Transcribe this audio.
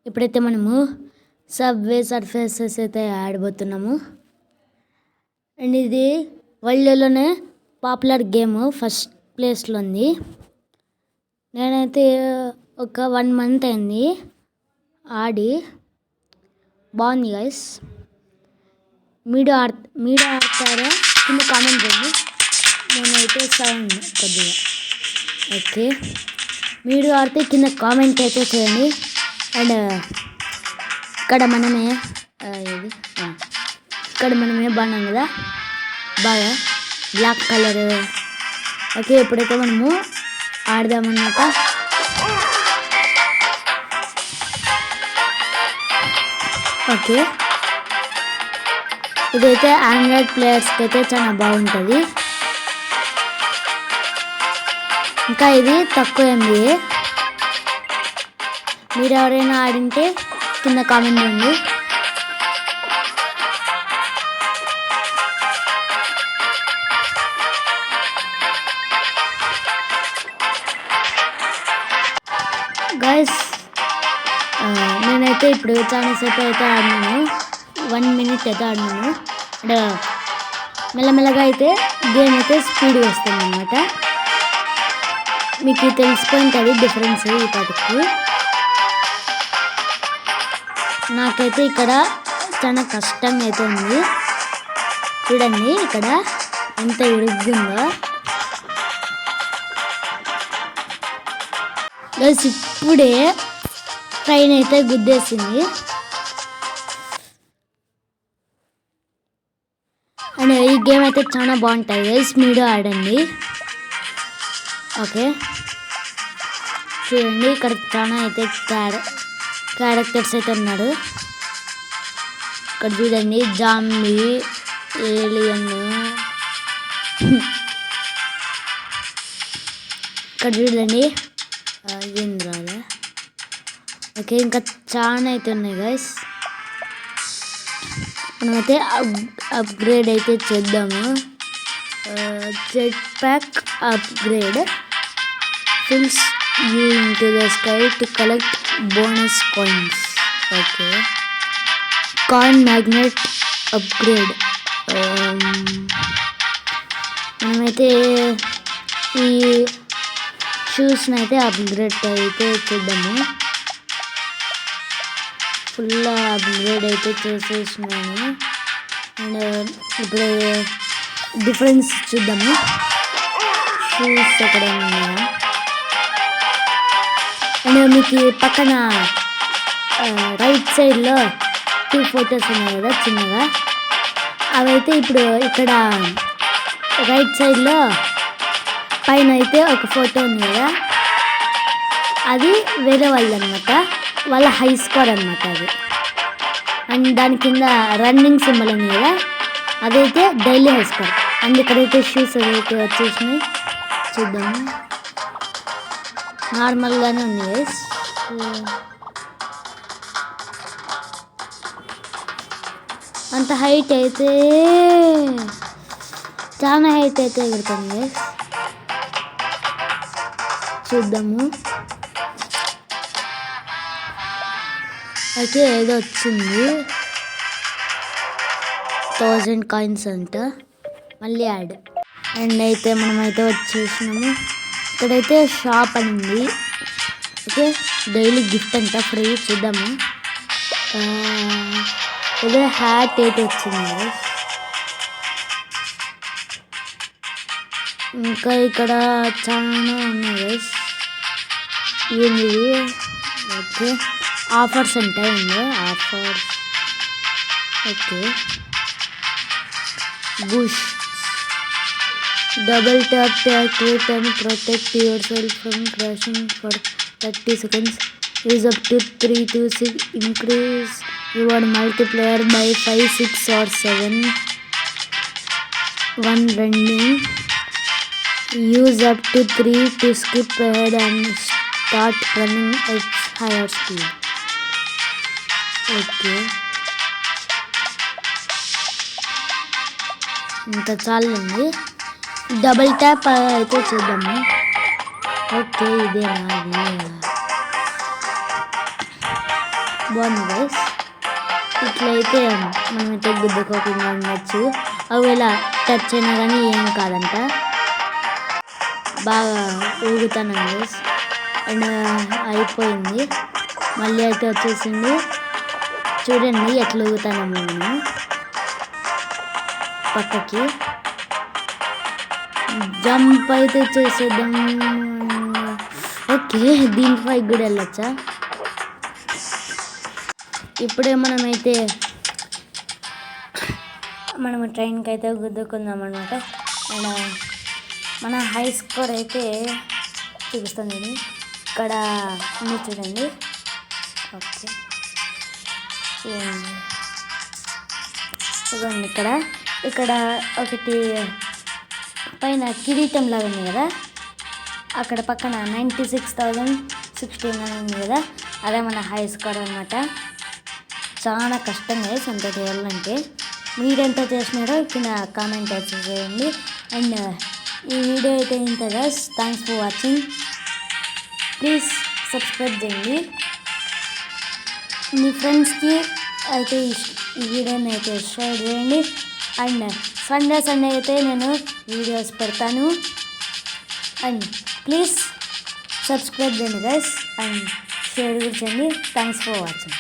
ఇప్పుడైతే మనము subway surfaces అయితే ఆడబోతున్నాము. అండ్ ఇది వరల్డ్లోనే పాపులర్ గేమ్, ఫస్ట్ ప్లేస్లో ఉంది. నేనైతే ఒక 1 month అయింది ఆడి. బాగుంది గైస్. మీరు ఆడతారా కింద కామెంట్ చేయండి. నేనైతే సౌండ్ కొద్దిగా ఓకే. మీరు ఆడితే కింద కామెంట్ అయితే చేయండి. అండ్ ఇక్కడ మనమే బాగున్నాం కదా, బాగా బ్లాక్ కలర్. ఓకే, ఇప్పుడైతే మనము ఆడదామన్నమాట. ఓకే, ఇదైతే ఆండ్రాయిడ్ ప్లేయర్స్కి అయితే చాలా బాగుంటుంది. ఇంకా ఇది తక్కువ MB. మీరు ఎవరైనా ఆడింటే కింద కామెంట్ చేయండి. గైస్ నేనైతే ఇప్పుడు చాలా సేపు అయితే ఆడినాను, 1 minute అయితే ఆడినాను. అండ్ మెల్లమెల్లగా అయితే గేమ్ అయితే స్పీడ్ వస్తుంది అన్నమాట. మీకు తెలిసిపోయింటుంది డిఫరెన్స్ ఈ పాటికి. నాకైతే ఇక్కడ చాలా కష్టంగా అయితే ఉంది. చూడండి ఇక్కడ ఎంత ఇరుగ్గుందో. గైస్ ఇప్పుడే ట్రైన్ అయితే గుద్దేసింది. అండ్ ఈ గేమ్ అయితే చాలా బాగుంటుంది గైస్, మీరు ఆడండి. ఓకే, చూడండి ఇక్కడ చాలా అయితే క్యారెక్టర్స్ అయితే ఉన్నాడు. ఇక్కడ చూడండి జాంబీ, ఏలియన్, ఇక్కడ చూడండి ఏం రాలే. ఓకే, ఇంకా చాలా అయితే ఉన్నాయి గైస్. మనమైతే అప్గ్రేడ్ అయితే చేద్దాము. Jet pack upgrade fills you into the sky to collect bonus coins. Okay, coin magnet upgrade. మనమైతే ఈ షూస్ని అయితే అప్గ్రేడ్ అయితే చూద్దాము. ఫుల్ అప్గ్రేడ్ అయితే చేసేసినాను. అండ్ ఇప్పుడు డిఫరెన్స్ చూద్దాము. షూస్ ఎక్కడ ఉన్నాయా? అండ్ మీకు పక్కన రైట్ సైడ్లో 2 photos ఉన్నాయి కదా చిన్నగా, అవైతే ఇప్పుడు ఇక్కడ రైట్ సైడ్లో పైన అయితే ఒక ఫోటో ఉంది కదా, అది వేరే వాళ్ళు అనమాట, వాళ్ళ హై స్కోర్ అనమాట అది. అండ్ దాని కింద రన్నింగ్ సింబల్ ఉంది కదా, అదైతే డైలీ హై స్కోర్. అండ్ ఇక్కడైతే షూస్ అయితే వచ్చేసినాయి, చూద్దాము. నార్మల్గానే ఉంది గైస్. అంత హైట్ అయితే చాలా హైట్ అయితే ఎగురుతుంది గైస్, చూద్దాము. అయితే ఏదో వచ్చింది 1000 కాయిన్స్ అంట, మళ్ళీ యాడ్. అండ్ అయితే మనమైతే వచ్చేసినాము. ఇక్కడైతే షాప్ అని ఉంది. ఓకే, డైలీ గిఫ్ట్ అంట ఫ్రీ, చూద్దాము. ఏదో హ్యాట్ అయితే వచ్చింది. ఇంకా ఇక్కడ చాలా ఉన్నాయి గైస్. ఏంది? ఓకే, ఆఫర్స్ ఉంటాయి ఆఫర్స్. ఓకే, బూష్ double tap to activate and protect yourself from crashing for 30 seconds. Use up to 3 to 6. Increase your multiplier by 5, 6 or 7. 1 running. Use up to 3 to skip ahead and start running at higher speed. Okay, ఇంత చాలండి. Double tap అయితే చూద్దాము. Okay, ఇదేనా? బాగుంది guys. ఇట్లయితే మనమైతే గుద్దుకోకుండా ఉండొచ్చు. ఒకవేళ టచ్ అయినా కానీ ఏం కాదంట. బాగా ఊగుతాను గైస్. అండ్ అయిపోయింది. మళ్ళీ అయితే వచ్చేసింది. చూడండి ఎట్లా ఊగుతాను నేను పక్కకి. జంప్ అయితే చేసేద్దాం. ఓకే, దీనిపై కూడా వెళ్ళొచ్చా? ఇప్పుడే మనమైతే ట్రైన్కి అయితే గుద్దుకుందాం అనమాట. అండ్ మన హై స్కోర్ అయితే చూపిస్తుంది ఇక్కడ ఉంది చూడండి. ఓకే, చూడండి ఇక్కడ ఒకటి పైన కిరీటం లాగా ఉంది కదా, అక్కడ పక్కన 96,069 ఉంది కదా, అదే మన హై స్కోర్ అనమాట. చాలా కష్టంగా సొంత చేయాలంటే. మీరెంత చేసినారో కింద కామెంట్ అయితే చేయండి. అండ్ ఈ వీడియో అయితే ఇంత guys. Thanks for watching. Please subscribe చేయండి. మీ ఫ్రెండ్స్కి అయితే ఈ వీడియోని అయితే షేర్ చేయండి. అండ్ సండే అయితే నేను వీడియోస్ పెడతాను. అండ్ ప్లీజ్ సబ్స్క్రైబ్ చేయండి గైస్. అండ్ షేర్ కూడా చేయండి. Thanks for watching.